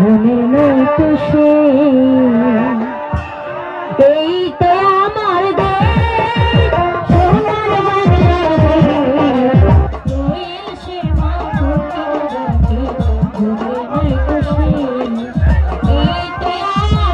মনে নেই তো সে এই তো আমার দেশ সোনার বাংলাদেশ কোয়েল সে মাথা রাখে মনে নেই তো সে এই তো আমার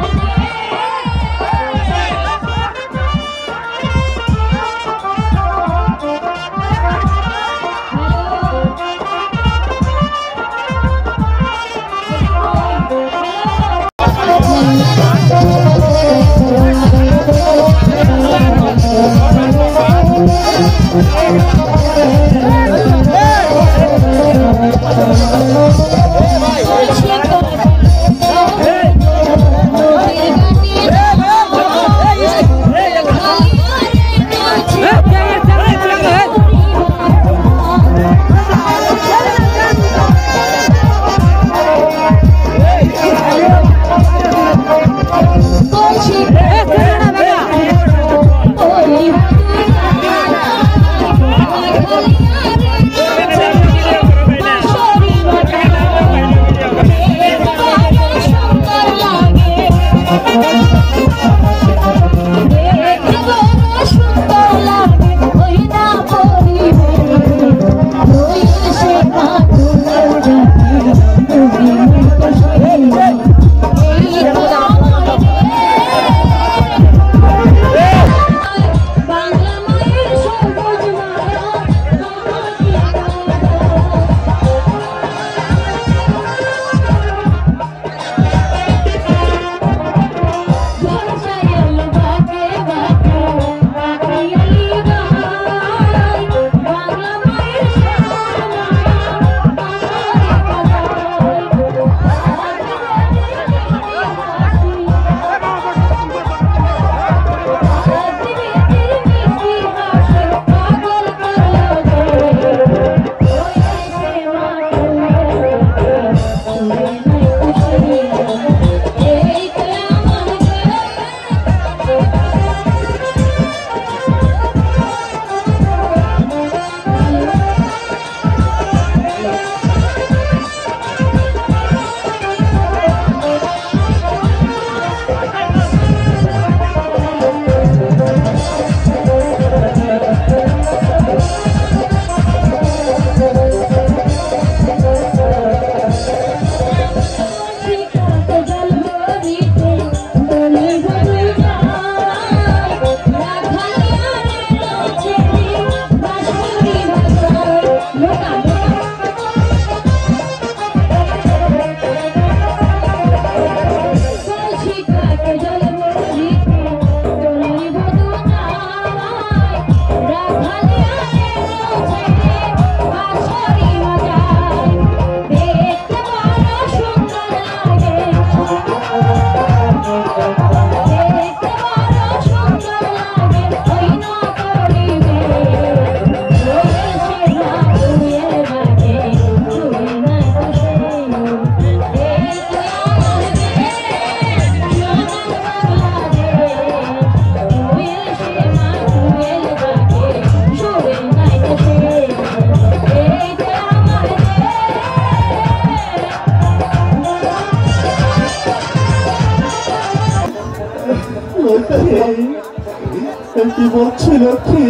কি বলছি লক্ষ্মী,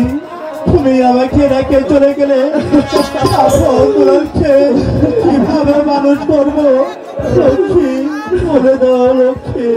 তুমি আমাকে রেখে চলে গেলে কিভাবে মানুষ করবো লক্ষ্মী, বলে দাও লক্ষ্মী।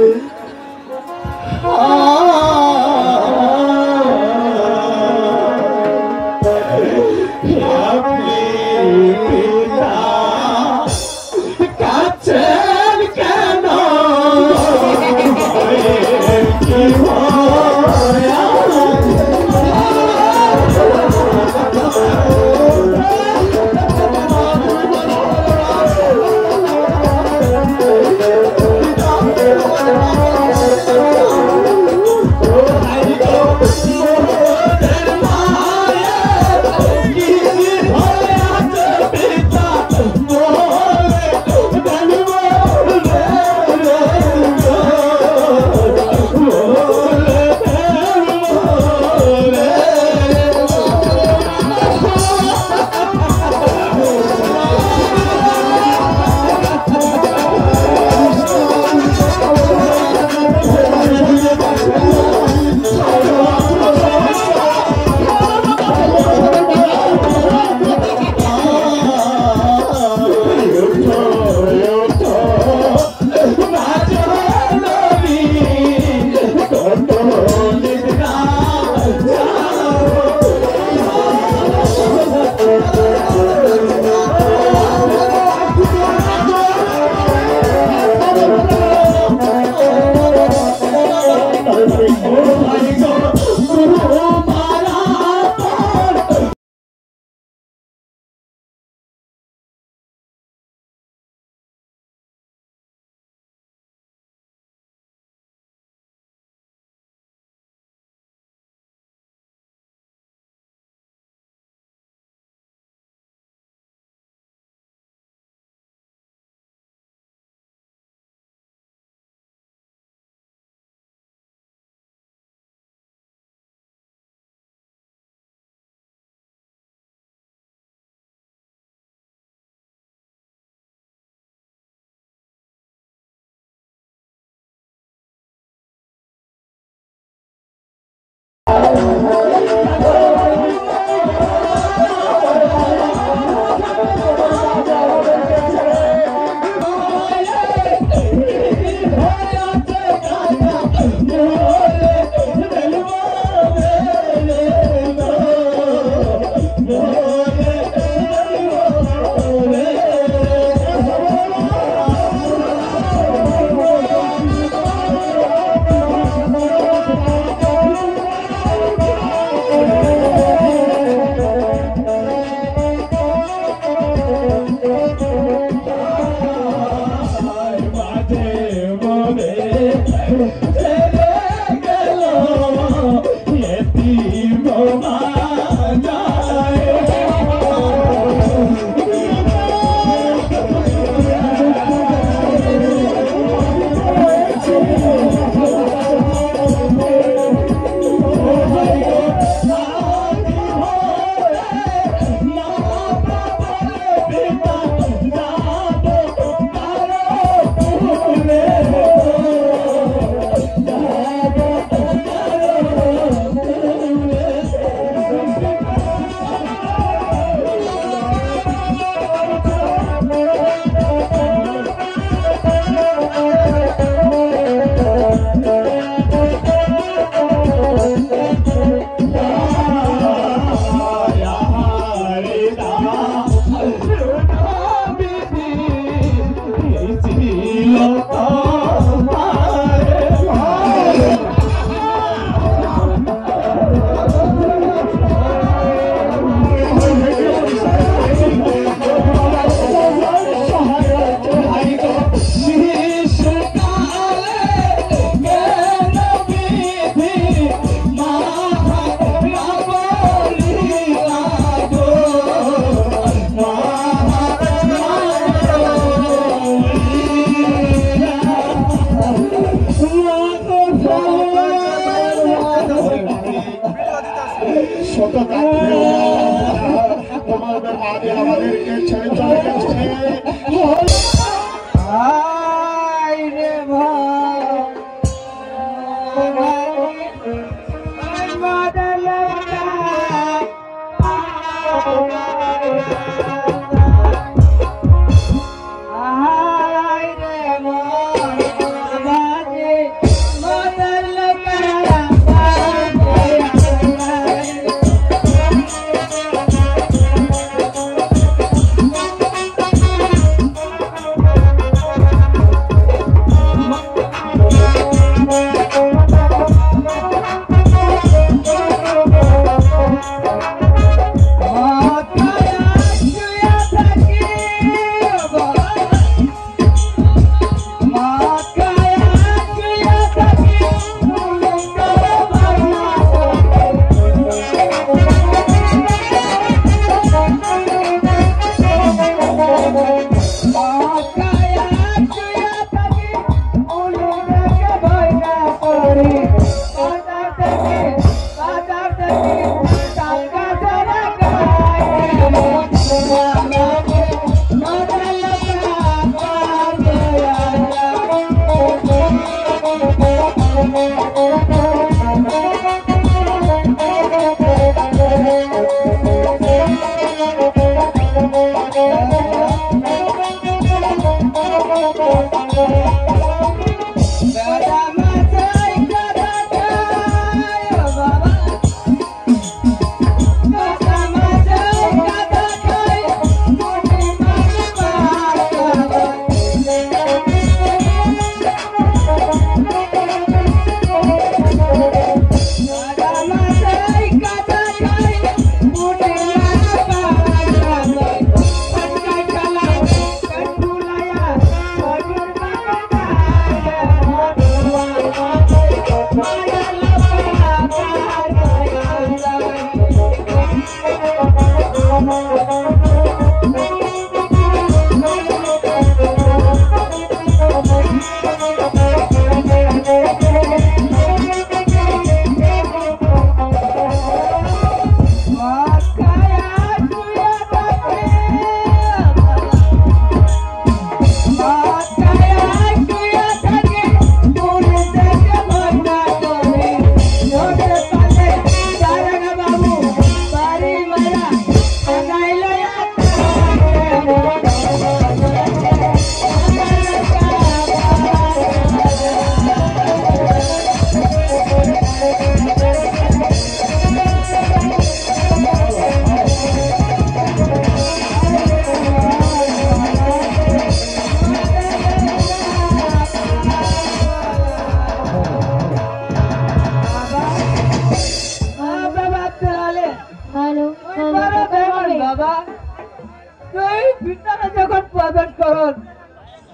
তুই ভিতরে যখন প্রবেশ করস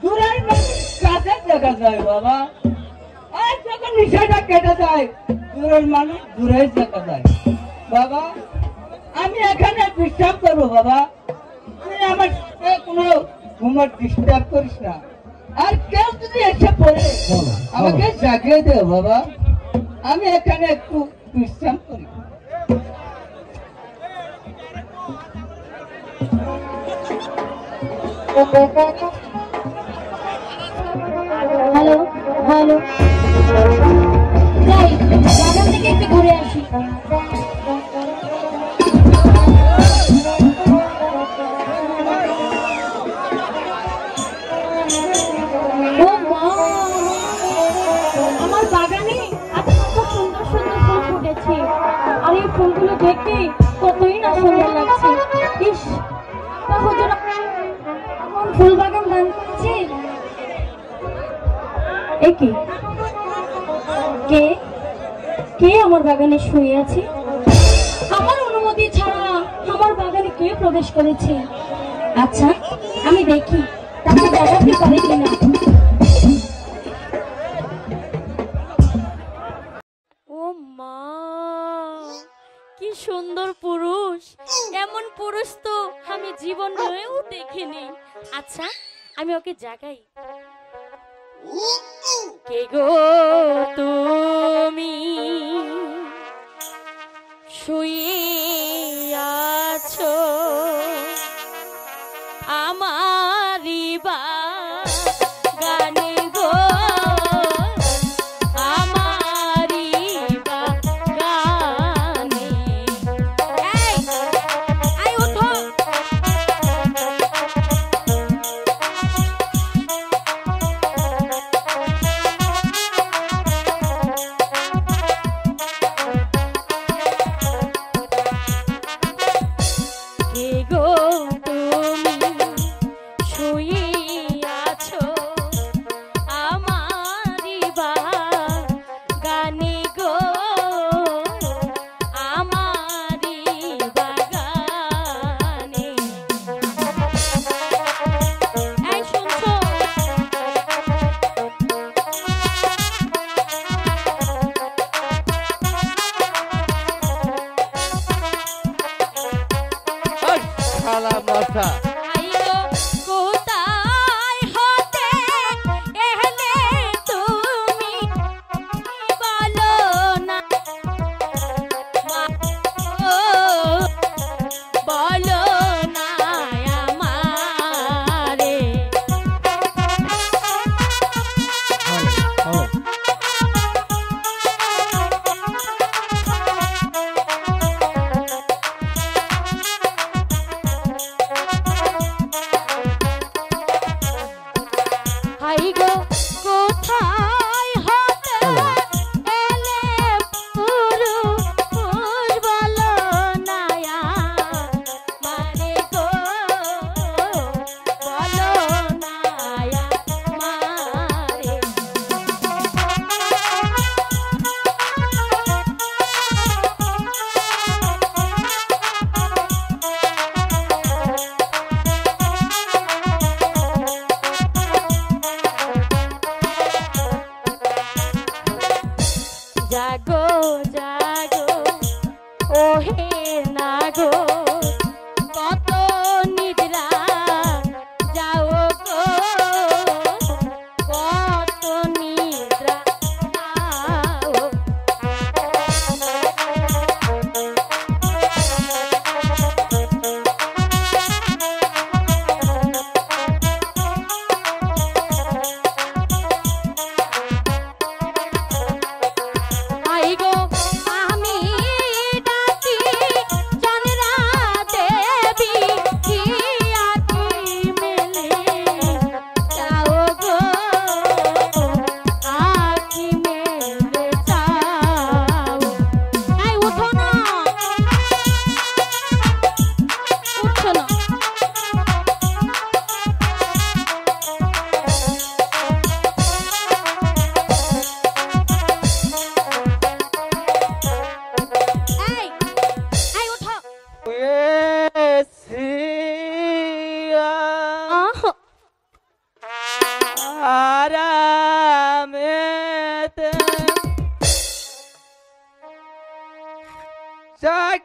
দূরের মানুষ কাছে দেখা যায় বাবা, আর যখন নিশাটা কেটে যায় দূরের মানুষ দূরে দেখা যায় বাবা। আমি এখানে বিশ্রাম করবো বাবা, তুই আমার কোনো ঘুমার ডিস্টার্ব করিস না। আর কেউ যদি এসে পড়ে আমাকে জাগিয়ে দে বাবা, আমি এখানে একটু বিশ্রাম করি। হ্যালো হ্যালো, যাই বাগান থেকে একটু ঘুরে আসি। ও মা, আমার বাগানে আজ কত সুন্দর সুন্দর ফুল ফুটেছে, আর এই ফুলগুলো দেখতে কতই না সুন্দর লাগছে। ইস, তা হুজুর আমার ফুল বাগান দান করছে। কে কে কে আমার বাগানে শুয়ে আছে? আমার অনুমতি ছাড়া আমার বাগানে কে প্রবেশ করেছে? আচ্ছা, আমি দেখি তাকে দেখাতে পারি কিনা। ও মা, কি সুন্দর পুরুষ! এমন পুরুষ তো আমি জীবনেও দেখিনি। আচ্ছা, আমি ওকে জাগাই। কে গো তুমি শুয়ে আছো আমারি বাগানে গো, আমারি বাগানে। এই, আয় ওঠো। কে গো তুমি শুয়ে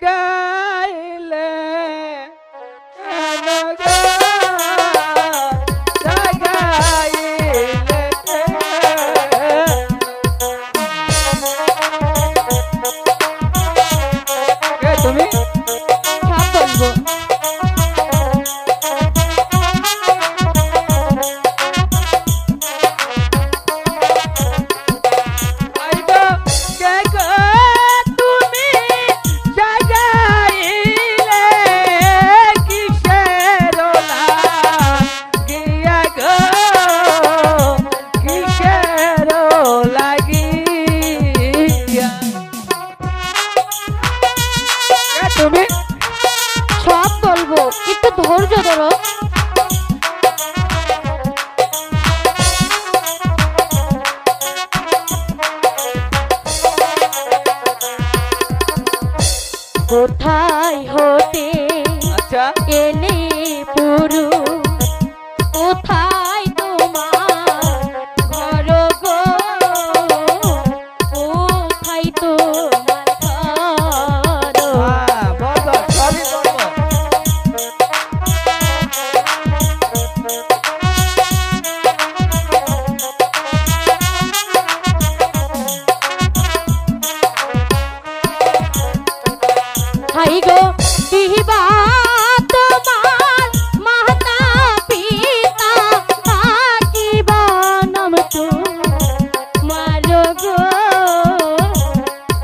জাগাইলে কেন গো জাগাইলে কে তুমি সব বলবো। আইগো কে গো তুমি জাগাইলে কিসের লাগিয়া গো কিসের লাগিয়া কে তুমি সব বলবো, একটু ধৈর্য ধরো। কোথায় হতে আচ্ছা এলে পুরু, কোথায় তোমার ঘর গো, কোথায় তোমার ঘর? বলবো সবই বলবো হাই গো দিবা তোমার মাতা পিতা, কিবা নাম তো মারো গো,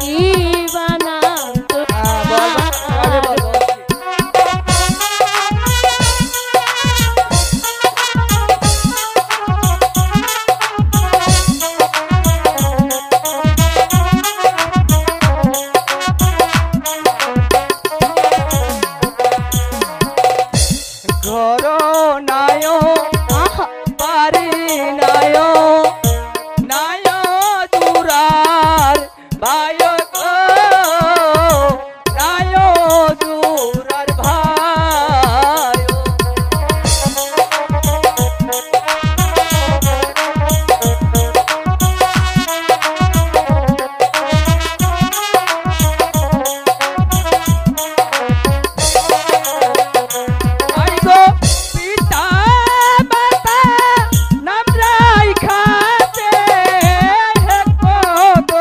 কিবা নাম তো বলবো সবই বলবো ঘর নায় আহা, বাড়ি নায় নায় দুরার ভাই গো নায় দুরার ভাই আইগো পিতা মাতা নাম রাইখাতে এক পদ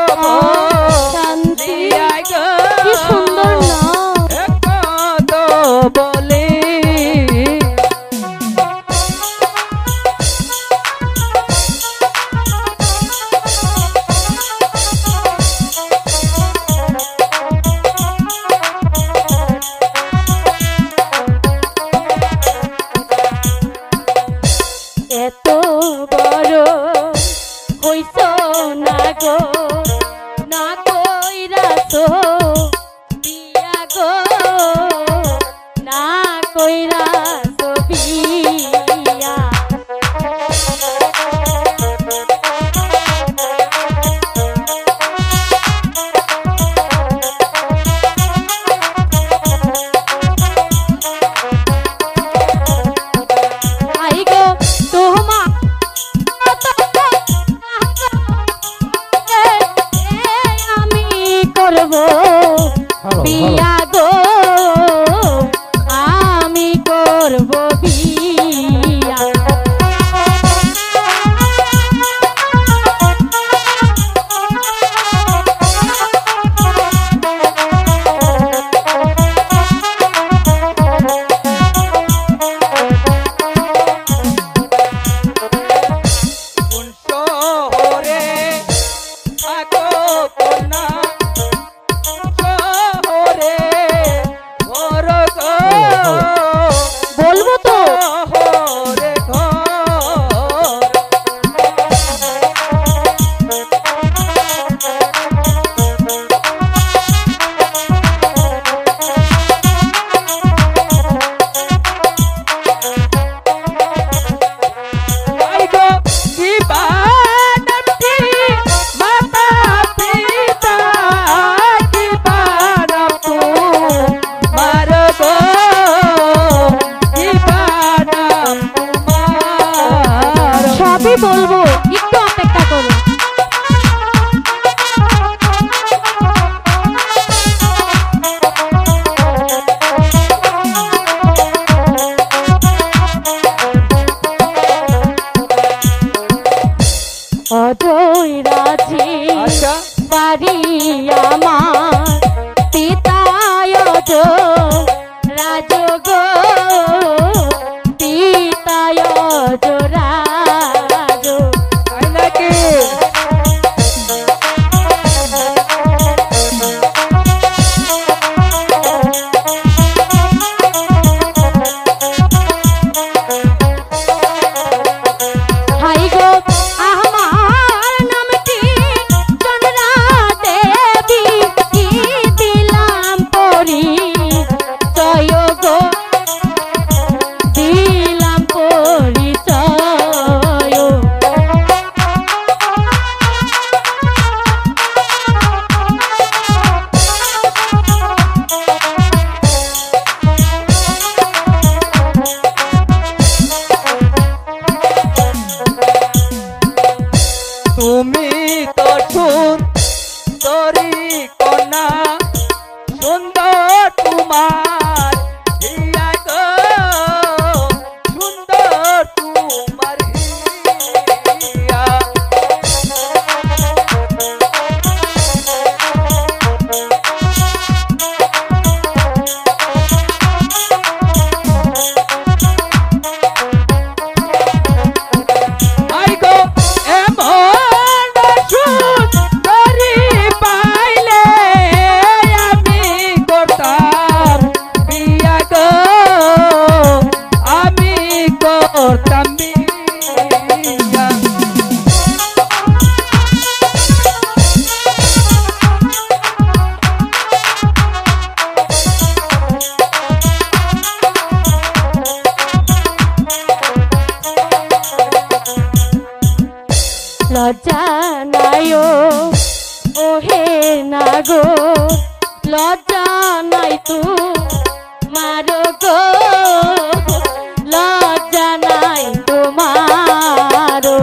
শান্তি, আইগো কি সুন্দর নাম। এক পদ বলে এত বড় হইছ না গো, না কইরাছো বিয়া গো, না কইরাছো বিয়া। আই গো তোমার আমি করব বিয়া গো, আমি করব বিয়া। কোন শহরে থাকো কন্যা শহরে ঘর গো বলবো তো লজ্জা নাই ও হে না গো লজ্জা নাই তু মারো গো লজ্জা নাই তোমারো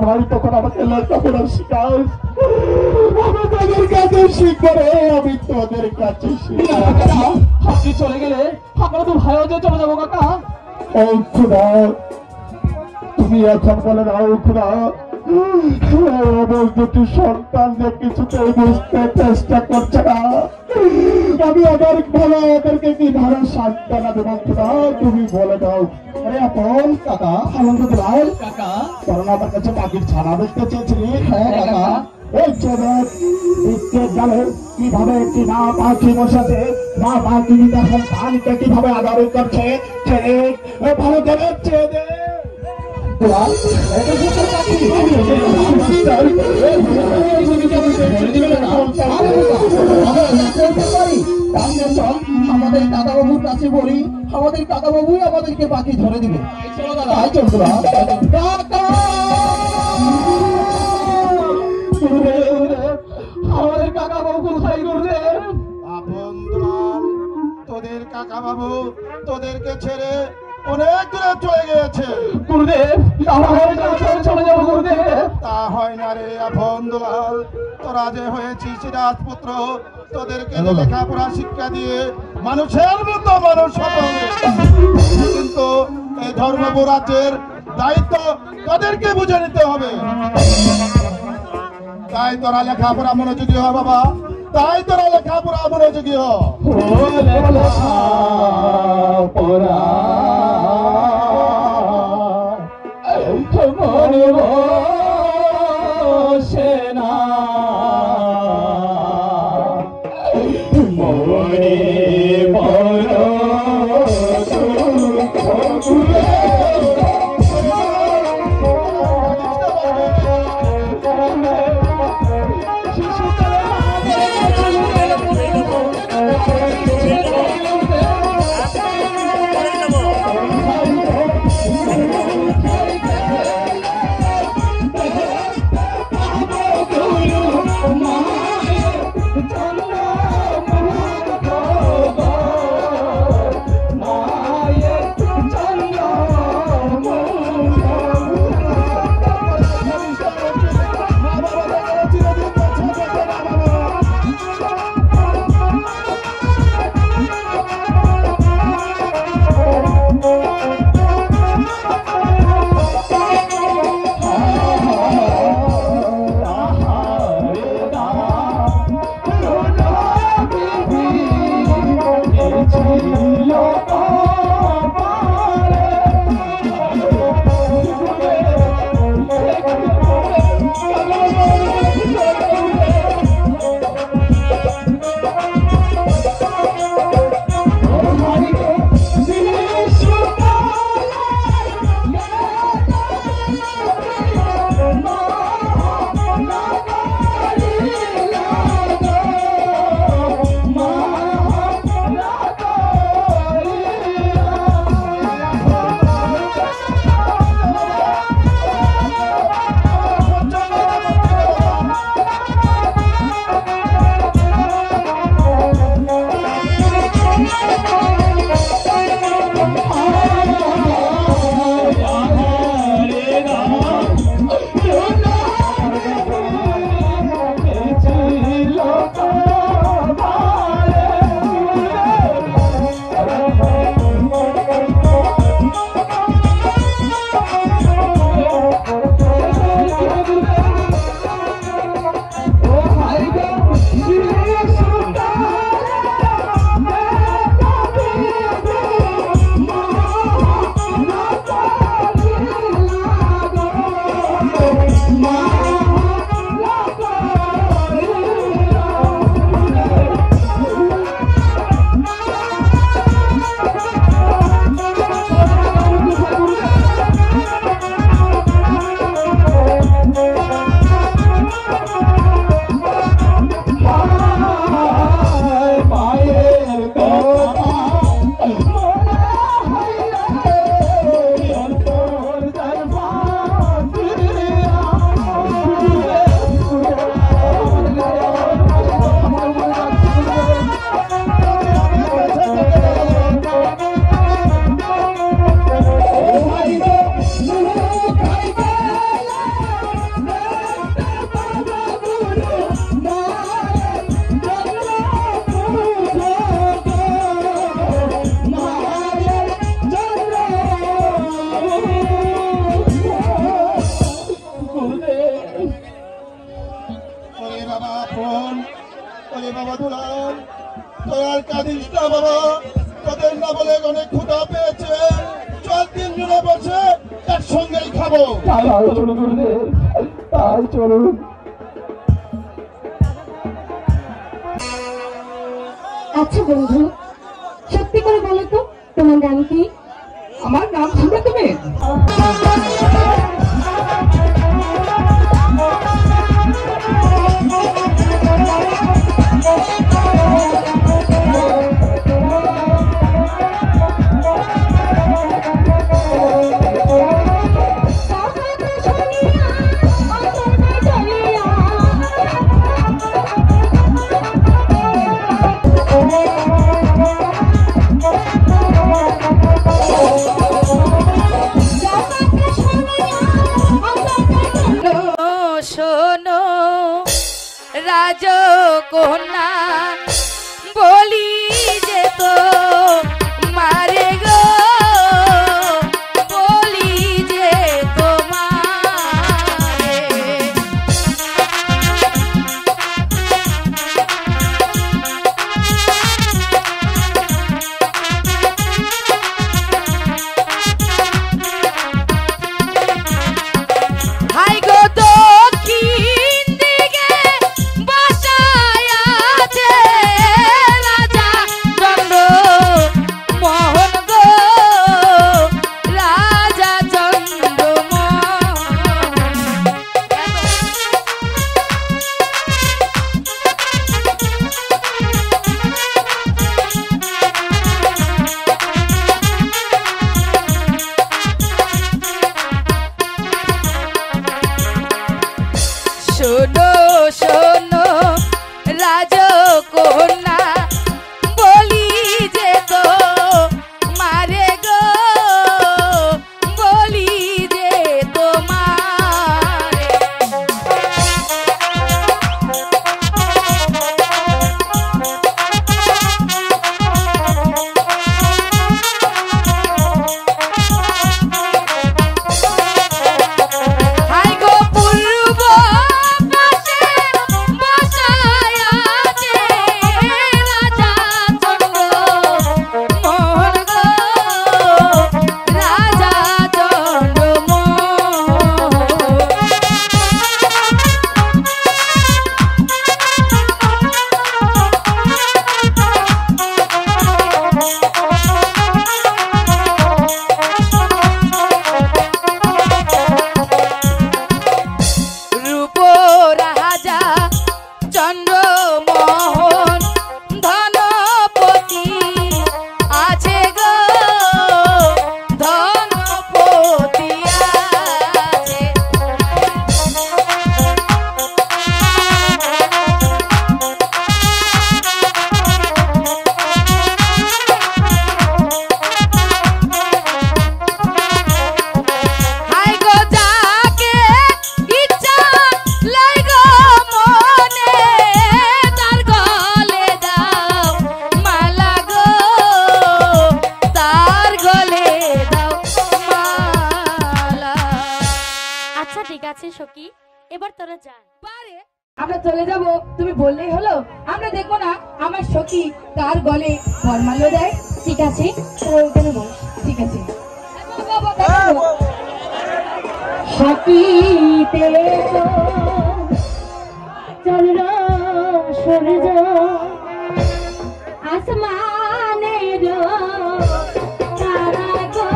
ভাই তখন আমাকে লেখাপড়া শিখাস আমি তোদের কাছে শিখবো রে আমি তোদের কাছে আপনি চলে গেলে আমরা তো ভাই চলে যাবো কাকা ও খুদা তুমি এখন বলে দাও খুদা আমার দুটি সন্তান যে কিছুতেই বুঝতে চেষ্টা করছে না আমি আবার ভালো ওদেরকে কি ধরে সান্ত্বনা দেব খুদা তুমি বলে দাও আরে আপন কাকা আনন্দ দিলাম কাকা কারণ আমার কাছে পাখির ছানা দেখতে চেয়েছিলি হ্যাঁ কাকা এই জগৎ বিশ্বের জালে কিভাবে একটি মা পাখি বসাতে মা পাখি তার সন্তানকে কিভাবে আদর করছে ভালো দেখাচ্ছে আমাদের দাদা বাবুর কাছে বলি আমাদের দাদা বাবুই আমাদেরকে পাখি ধরে দিবে তাই চলতো আমাদের কাকা বাবু কোথায় করবে তোদের কাকা বাবু তোদেরকে ছেড়ে অনেক দূরে চলে গিয়েছে গুরুদেব চলে যাবো গুরুদেব তা হয় না রে আপন দুলাল তোরা যে হয়েছিস রাজপুত্র তোদেরকে লেখাপড়া শিক্ষা দিয়ে মানুষের মতো মানুষ হবে কিন্তু এই ধর্মপুর রাজ্যের দায়িত্ব তোদেরকে বুঝে নিতে হবে তাই তোরা লেখাপড়া মনোযোগী হ বাবা তাই তোরা লেখাপড়া মনোযোগী হ সেনা মনে চন্দ্র যাবো। তাই চলুন গুরুদেব, তাই চলুন। আচ্ছা বন্ধু, সত্যি করে বলো তো তোমার নাম কি? আমার নাম শুনে তুমি শোনো রাজকন্যা বলি যে তো মারে গো, বলি যে তোমারে হাই গো দক্ষিণ দিকে বাসায় আছে রাজা চন্দ্র মোহন গো, রাজা চন্দ্র মোহন। শোনো শোনো রাজকন্যা বলি যে তো মারে গো, বলি যে তোমারে হাই গো পূর্ব পাশে বসায় আছে রাজা চন্দ্র মোহন গো, রাজা চন্দ্র মোহন। রূপ রাজা চন্দ্রমোহন ধনপতি আছে গো, ধনপতি আছে হাই গো যাকে ইচ্ছা লাই গো মনে তার গলে দাও মালা গো, তার গলে দাও মালা। আচ্ছা ঠিক আছে সখী, এবার তোরা যা। পারে আমরা চলে যাব, তুমি বললেই হলো। আমরা দেখবো না আমার সখী কার গলে বরমাল্য দেয়। ঠিক আছে, তোরা ওখানে বস। ঠিক আছে। সখীতে চন্দ্র সূর্য আসমানের তারা গো,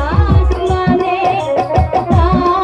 আসমানের তারা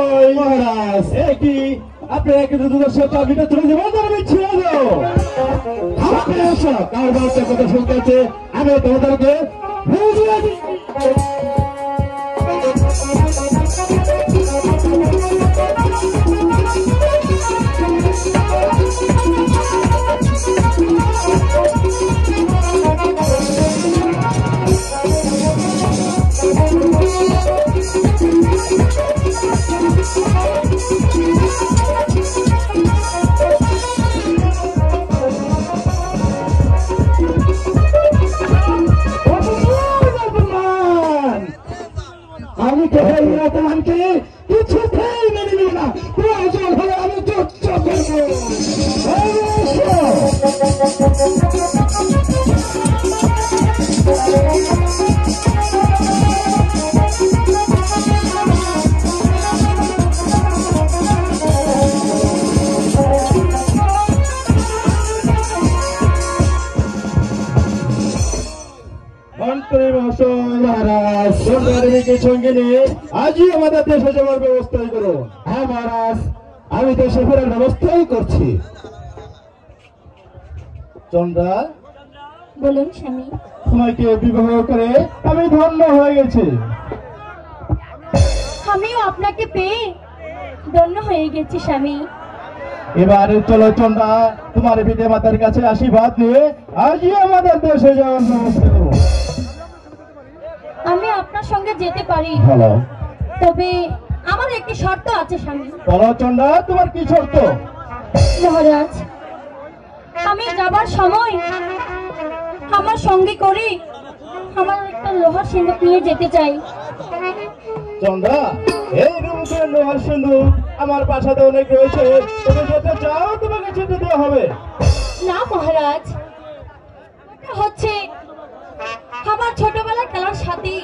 মহাশয় মহারাজ কি আপনারা কি দুদর্শক চাবিটা তুলে দেবেন কার বাচ্চা কথা শুনতে আছে আমি তোমাদেরকে আমি তোমাকে কিছুতেই মেনে নিব না প্রয়োজন হলে আমি যুদ্ধ মহারাজ সন্ধ্যাদেবীকে সঙ্গে নিয়ে আজই আমাদের দেশে যাওয়ার ব্যবস্থাই করো। হ্যাঁ মহারাজ, আমি দেশে ফেরার ব্যবস্থাই করছি। চন্দ্রা, বলুন স্বামী। তোমাকে বিবাহ করে আমি ধন্য হয়ে গেছি। আমিও আপনাকে পেয়ে ধন্য হয়ে গেছি স্বামী। এবারে চলো চন্দ্রা, তোমার পিতা মাতার কাছে আশীর্বাদ নিয়ে আজই আমাদের দেশে যাওয়ার ব্যবস্থা করো। আমি আপনার সঙ্গে যেতে পারি, ভালো, তবে আমার একটি শর্ত আছে স্বামী। বলো চন্দ্রা, তোমার কি শর্ত? মহারাজ, আমি যাবার সময় আমার সঙ্গে করে আমার একটা লোহার সিন্ধুক নিয়ে যেতে চাই। চন্দ্রা, এই রূপে লোহার সিন্ধুক আমার বাসাতে অনেক রয়েছে, তুমি যেতে চাও তোমাকে যেতে দেওয়া হবে। না মহারাজ, এটা হচ্ছে আমার ছোটবেলার খেলার সাথী,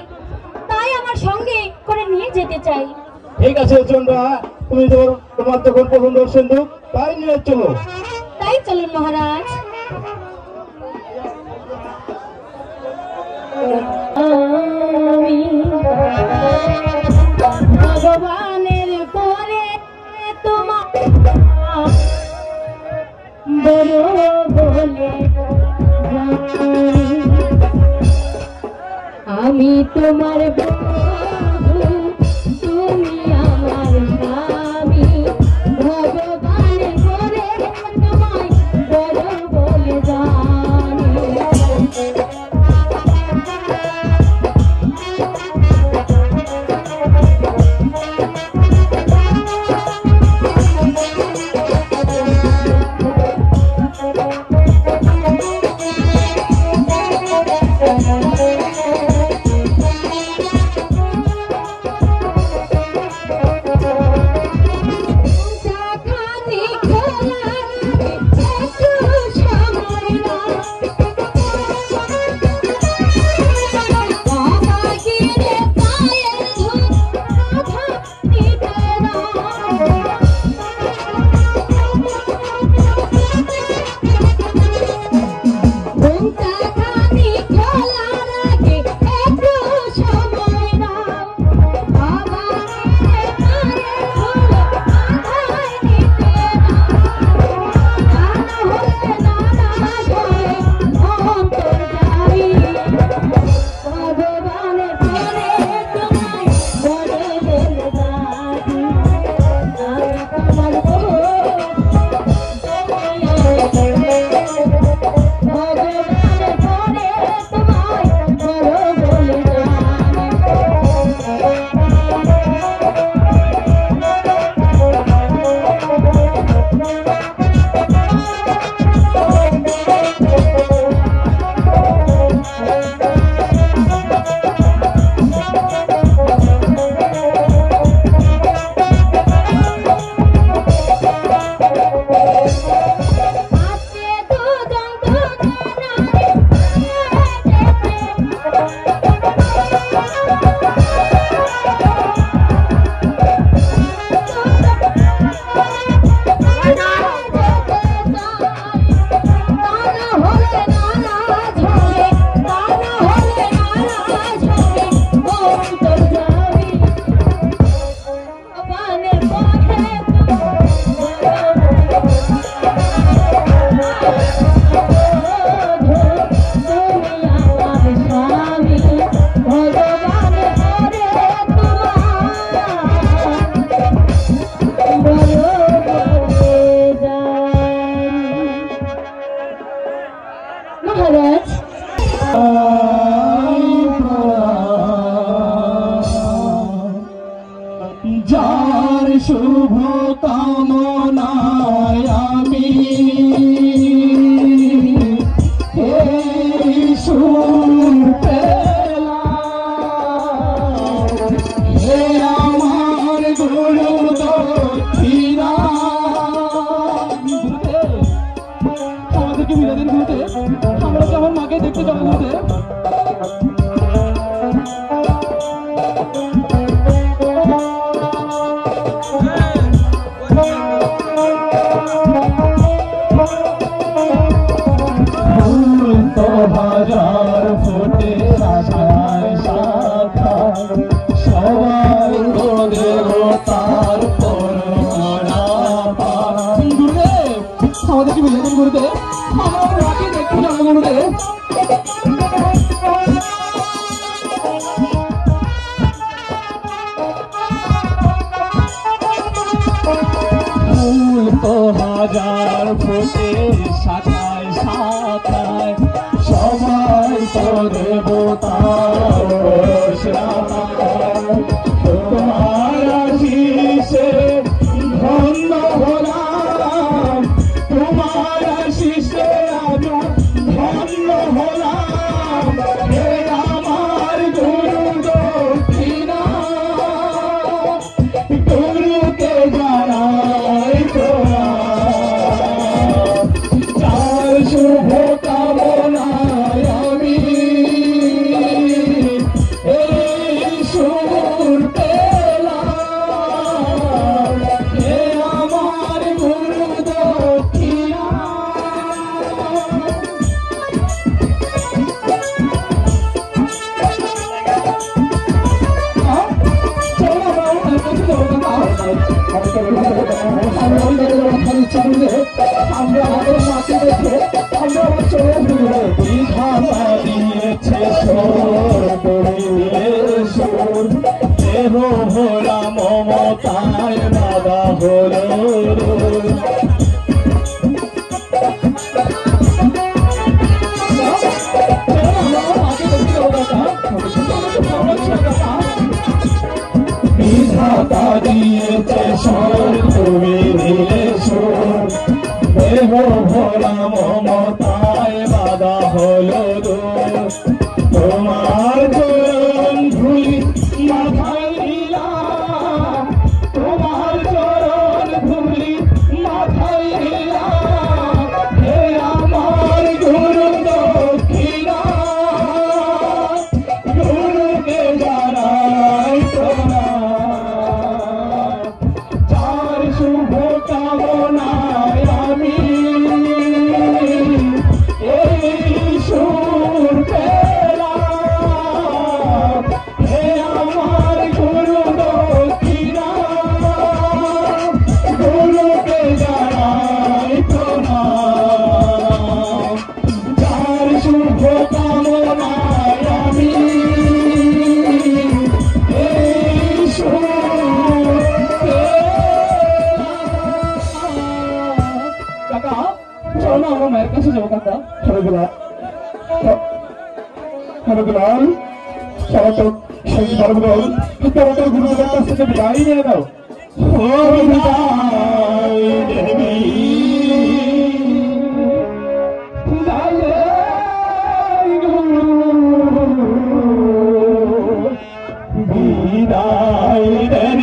তাই আমার সঙ্গে করে নিয়ে যেতে চাই। ঠিক আছে চন্দ্রা, তুমি তোমার যখন পছন্দ সিন্ধুক তাই নিয়ে চলো। তাই চলুন মহারাজ। আমি ভগবানের পরে তোমার বড় বলে আমি তোমার বন্ধু, তুমি আমার স্বামী। ভগবানের পরে তোমায় বড় বলে জানি। কামনায় আমি এই সুর পেলাম, হে আমার গুরু দক্ষিণা। আমাদেরকে বিনোদন করতে, আমরা কি আমার মাকে দেখতে যাবো ঘুরতে? হাজার ফুটে শাখায় শাখায় সবাই দেবতার করুণা পায়। গুরুদেব, আমাদেরকে বিনোদন করতে, আমরা মাকে দেখতে যাবো গুরুদেব। ফুল তো হাজার ফুটে শাখায় শাখায় সবাই তো দেবতার তোমার আশিসে ধন্য হলাম, তোমার আশিসে আজ ধন্য হলাম, হে আমার গুরু দক্ষিণা। গুরুকে জানাই প্রণাম, যার শুভ কামনায় আমি এই সুর পেলাম, হে আমার গুরু দক্ষিণা। আমরা আমাদের মাকে দেখে আমরা আমার চলে আসবো। বিধাতা দিয়েছে দেহ ভোলা মমতায় বাবা হলো। বিধাতা দিয়েছে স্বর, তুমি দিলে সুর, দেহ ভোলা মমতায় বাধা হলো দূর। তোমার চরণ ধুলি মাথায় নিলাম, তোমার চরণ ধুলি মাথায় নিলাম, হে আমার গুরু দক্ষিণা। গুরুকে জানাই প্রণাম, যার শুভ কামনায় আমি এই সুর পেলাম, হে আমার গুরু দক্ষিণা। গুরুকে জানাই প্রণাম, যার শুভ কামনায় আমি এই সুর পেলাম। কাকা, চলো না আমার মায়ের কাছে যাবো। কাকা, হরদুলাল, হরদুলাল, সবাই তো সেই হরদুলাল, তোরা তোর গুরুদেবের কাছ থেকে বিদায় নিয়ে দাও। ও বিদায় দেবী, বিদায় দেব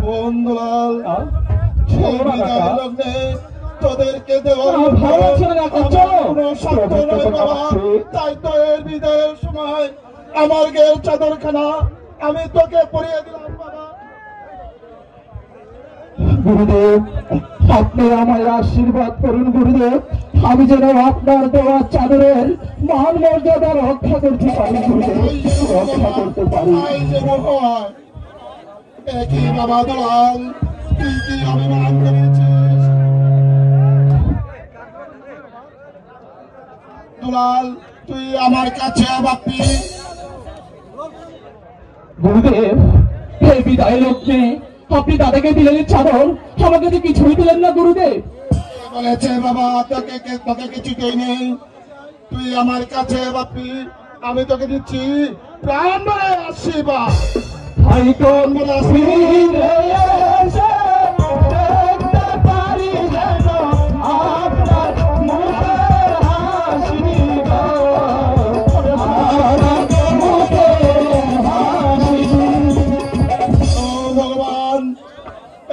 বন্ধুলাল চলো না কাকা। লগ্নে তোদেরকে দেওয়ার ভালো আছে না কাকা, চলো। কোনো শর্ত নয় বাবা। তাই তো এর বিদায়ের সময় আমার গের চাদরখানা আমি তোকে পরিয়ে দিলাম বাবা। গুরুদেব, আপনি আমায় আশীর্বাদ করুন গুরুদেব, আমি যেন আপনার দেওয়া চাদরের মান মর্যাদা রক্ষা করতে পারি গুরুদেব, রক্ষা করতে পারি। এই যে মহান, একই বাবা দুলাল, তুই কি অভিমান করেছিস? দুলাল, তুই আমার কাছে বাপি। গুরুদেব, এই বিদায় লক্ষ্যে আপনি দাদাকে দিলেন চাদর, আমাকে তো কিছুই দিলেন না গুরুদেব। কে বলেছে বাবা তোকে কিছুতেই নেই? তুই আমার কাছে বাপি, আমি তোকে দিচ্ছি প্রাণ বলে আশীর্বাদ। ভাই কোন ফিরে এসে দেখতে পারি যেন আপনার মুখের হাসি গো, আমার মুখের হাসি। ও ভগবান,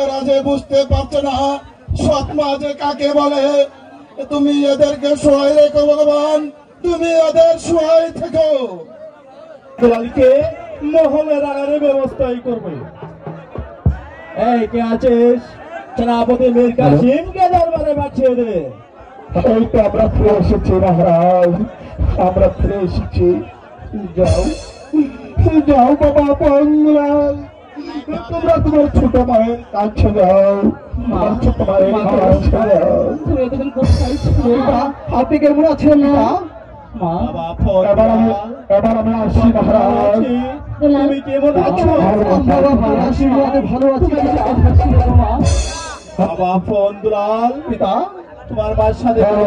এরা যে বুঝতে পারছে না সৎ মা যে কাকে বলে, তুমি এদেরকে সহায় রেখো ভগবান, তুমি এদের সহায় থেকো। দুলালকে মহলের আগারে ব্যবস্থাই করবে। এই কে আছিস? সেনাপতি মীর কাসিমকে দরবারে পাঠিয়ে দে। এই তো আমরা ফিরে এসেছি মহারাজ, আমরা ফিরে এসেছি। যাও যাও বাবা পঙ্গলাল, তোমরা তোমার ছোট মায়ের কাছে যাও, আমার ছোট মায়ের কাছে যাও। আপনি কেমন আছেন মা? এবার আমি আসছি মহারাজ। তুমি কেমন আছো? আশীর্বাদে ভালো আছি বাবা ফন্দুলাল। পিতা, তোমার মায়ের সাথে আমি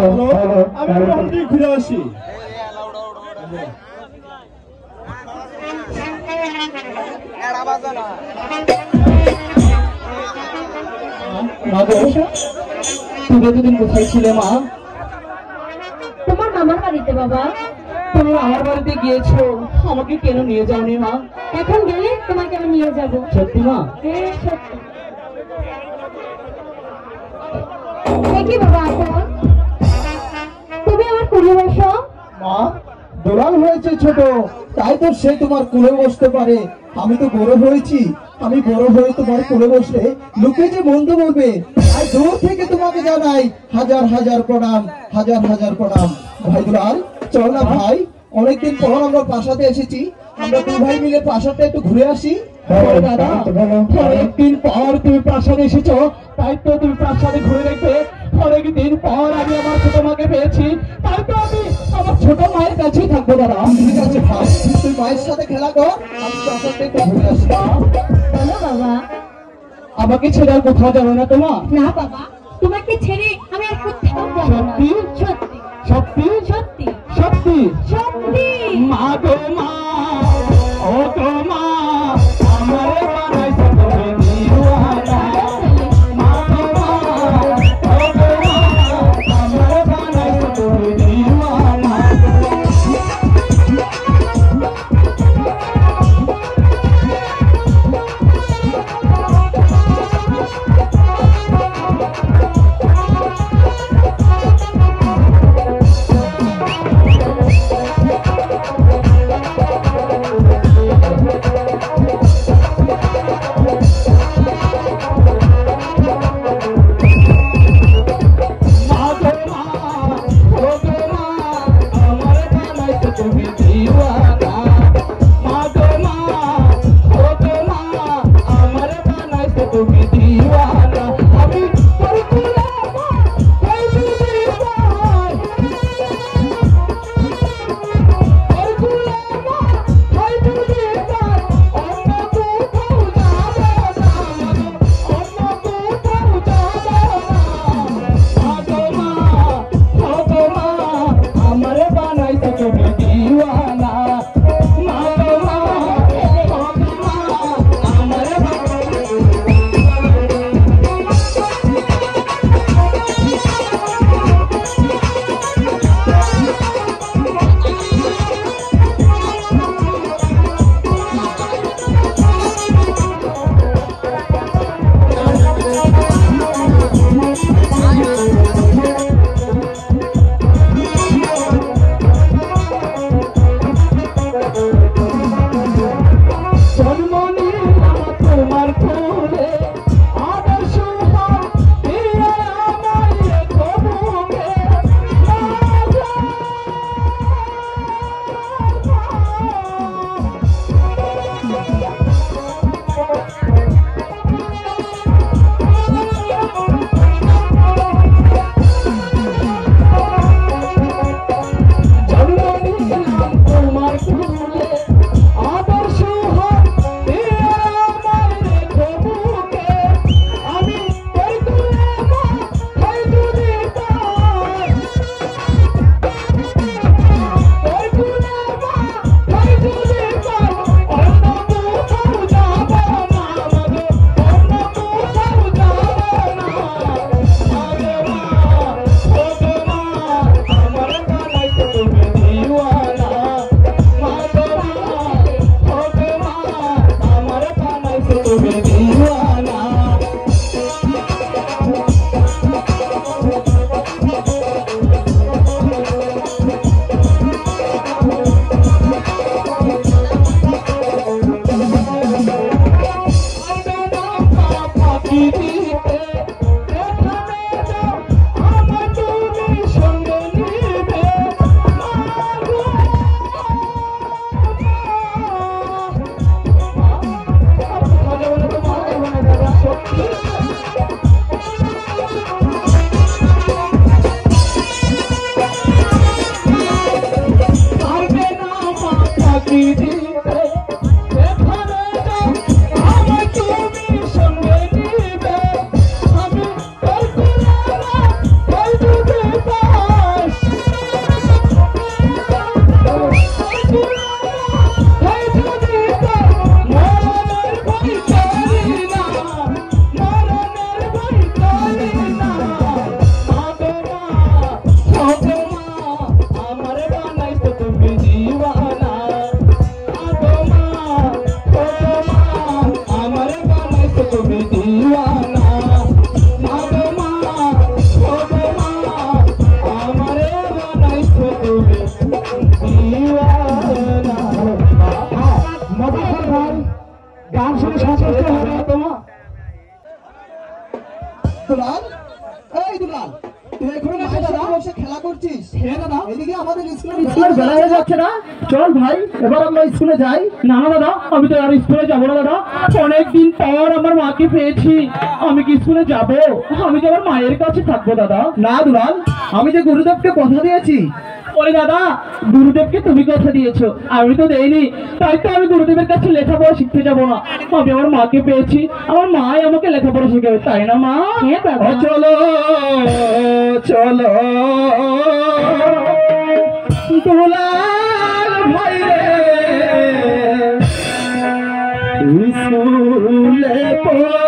মোটামুটি ঘুরে আসি। তুমি এতদিন কোথায় ছিলে মা? তোমার মামার বাড়িতে বাবা। তুমি আমার বাড়িতে গিয়েছো, আমাকে কেন নিয়ে যাওনি মা? এখন গেলে তোমাকে আমি নিয়ে যাবো। সত্যি মা? হ্যাঁ, সত্যি। দেখি বাবা, এখন তুমি আমার কুড়ি বসো। মা, দোলাল হয়েছে ছোট, তাই তো সে তোমার কোলে বসতে পারে। আমি তো বড় হয়েছি, আমি বড় হয়ে তোমার কোলে বসলে লোকে যে মন্দ বলবে। আর দূর থেকে তোমাকে জানাই হাজার হাজার প্রণাম, হাজার হাজার প্রণাম। ভাই দুলাল, চল না ভাই, অনেকদিন পর আমরা প্রাসাদে এসেছি, আমরা দুই ভাই মিলে প্রাসাদে একটু ঘুরে আসি। দাদা, অনেকদিন পর তুমি প্রাসাদে এসেছো, তাই তো তুমি প্রাসাদে ঘুরে দেখবে। অনেকদিন পর আমি আমার ছোট মাকে পেয়েছি, তাই তো আমি আমার ছোট মায়ের কাছেই থাকবো দাদা। ঠিক আছে ভাই, তুই মায়ের সাথে খেলা কর, আমি প্রাসাদে একটু ঘুরে আসি। বলো বাবা। আমাকে ছেড়ে আর কোথাও যাবে না তোমা? না বাবা, তোমাকে ছেড়ে আমি আর কোথাও যাবো না। সত্যি? সত্যি সত্যি? সত্যি সত্যি? সত্যি। মা গো মা, ও গো মা, আমারে বানাইছো তুমি দিওয়ানা। মা গো মা, ও গো মা, আমারে বানাইছো তুমি দিওয়ানা। বানাইছো তুমি দিওয়ানা। দুলাল, এই দুলাল, তুই এখনো মায়ের সাথে বসে খেলা করছিস? হ্যাঁ দাদা, এদিকে আমাদের স্কুলের বেলা হয়ে যাচ্ছে না? চল ভাই, এবার আমরা স্কুলে যাই। না না দাদা, আমি তো আর স্কুলে যাবো না দাদা। অনেকদিন পর আমার মাকে পেয়েছি, আমি কি স্কুলে যাব? আমি তো আমার মায়ের কাছে থাকবো দাদা। না দুলাল, আমি যে গুরুদেবকে কথা দিয়েছি। ওরে দাদা, গুরুদেবকে তুমি কথা দিয়েছো, আমি তো দেইনি। তাই তো আমি গুরুদেবের কাছে লেখাপড়া শিখতে যাব না। আমি আমার মাকে পেয়েছি, আমার মাই আমাকে লেখাপড়া শিখাবে, তাই না মা? হ্যাঁ দাদা। চলো চলো দুলাল ভাই রে, স্কুলে পড়িতে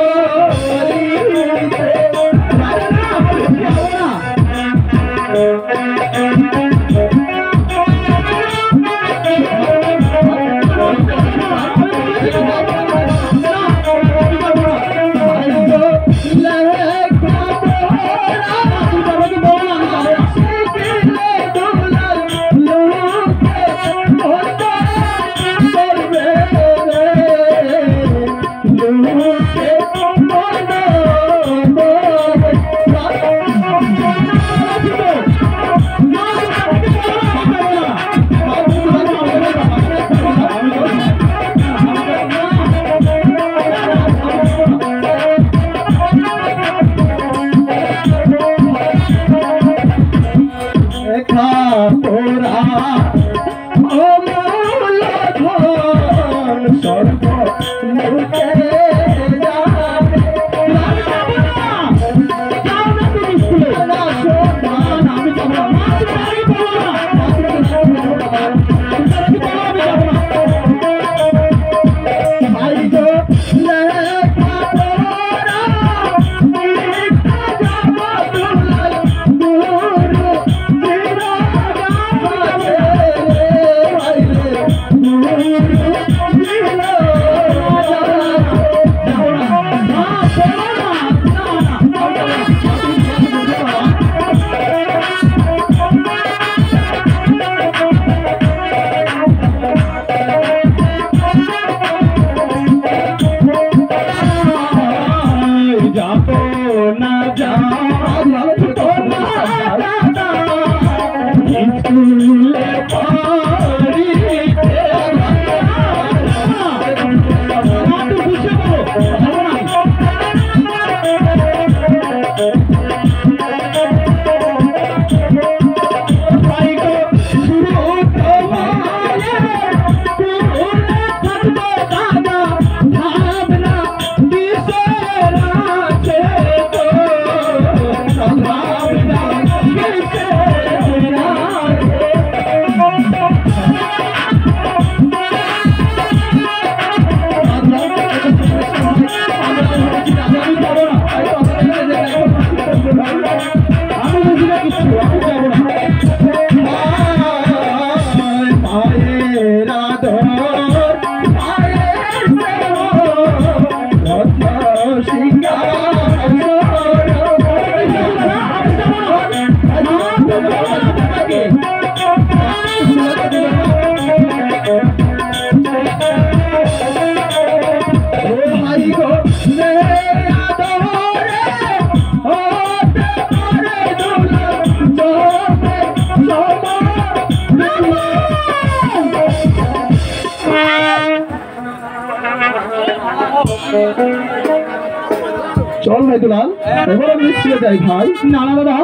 চল ভাই দুলাল, এবার আমি স্কুলে যাই ভাই। না না দাদা,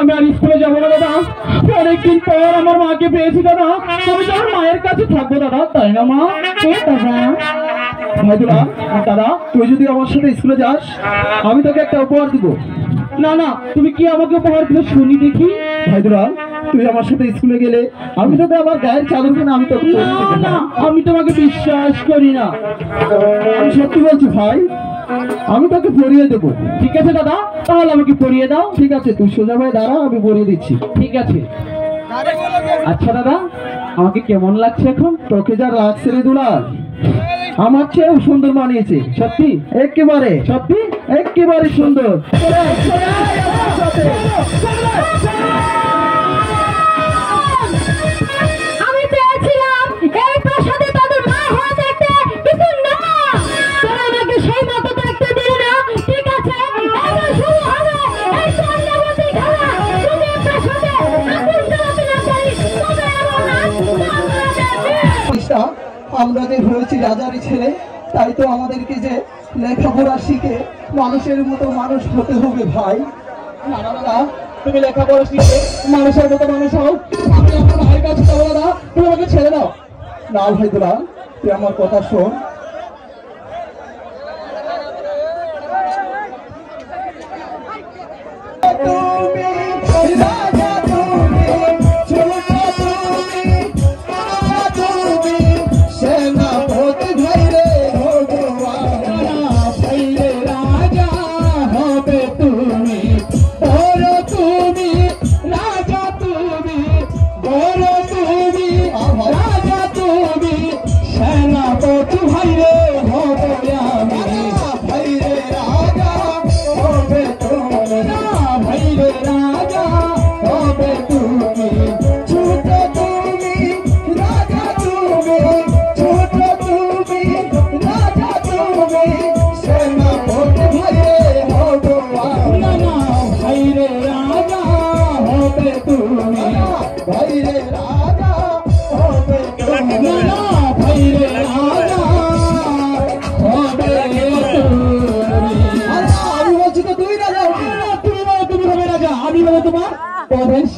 আমি আর স্কুলে যাবো না দাদা। অনেকদিন পর আমার মাকে পেয়েছি দাদা, আমি তো আমার মায়ের কাছে থাকবো দাদা, তাই না মা? ভাই দুলাল, দাদা তুই যদি আমার সাথে স্কুলে যাস আমি তোকে একটা উপহার দিব। না না, তুমি কি আমাকে উপহার দিলে শুনি দেখি। ভাই দুলাল, তুই আমার সাথে স্কুলে গেলে আমি তোকে আমার গায়ের চাদর কিনে আমি তোকে পরিয়ে না দেবো। না, আমি তোমাকে বিশ্বাস করি না। আমি সত্যি বলছি ভাই, আমি তোকে পরিয়ে দেবো। ঠিক আছে দাদা, তাহলে আমাকে পরিয়ে দাও। ঠিক আছে, তুই সোজা ভাই দাঁড়া, আমি পরিয়ে দিচ্ছি। ঠিক আছে। আচ্ছা দাদা, আমাকে কেমন লাগছে এখন? তোকে যা লাগছে রে দুলাল, আমার চেয়েও সুন্দর মানিয়েছে। সত্যি? একেবারে সত্যি? একেবারে সুন্দর। আমি চেয়েছিলাম এই প্রাসাদে তাদের মা হয়ে দেখতে, কিন্তু না, তোরা আমাকে সেই মতো দেখতে দিলি না। ঠিক আছে, এবার শুরু হবে এই চন্দ্রাবতী খেলা। তুমি এই প্রাসাদে আগুন জ্বালাতে না পারিস, তবে এমন নাচ আমরা দেখি। কৃষ্ণা, আমরা যে হয়েছি রাজারই ছেলে, তাই তো আমাদেরকে যে লেখাপড়া শিখে মানুষের মতো মানুষ হতে হবে ভাই। না না দাদা, তুমি লেখাপড়া শিখে মানুষের মতো মানুষ হও। আমি আমার মায়ের কাছে যাবো দাদা, তুমি আমাকে ছেড়ে দাও। না ভাই দুলাল, তুই আমার কথা শোন।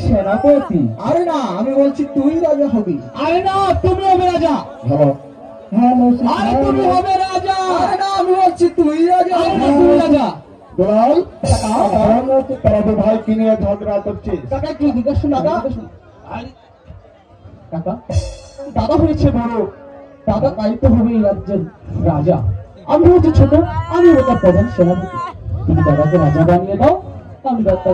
সেনাপতি। আরে না, আমি বলছি তুই রাজা হবি। আরে না, তুমি হবে রাজা। আরে তুমি হবে রাজা। আরে না, আমি বলছি তুই রাজা আরে না, হবি। তুমি রাজা। দুলাল, তারা তো ভাই কি নিয়ে ঝগড়া করছিস? কাকা একটু জিজ্ঞাসা শোন, দাদা, কাকা দাদা হয়েছে বড়, দাদা দায়িত্ব হবে এই রাজ্যের রাজা। আমি হচ্ছে ছোট, আমি ওটা প্রধান সেনাপতি। তুমি দাদাকে রাজা বানিয়ে দাও, আমি দাদা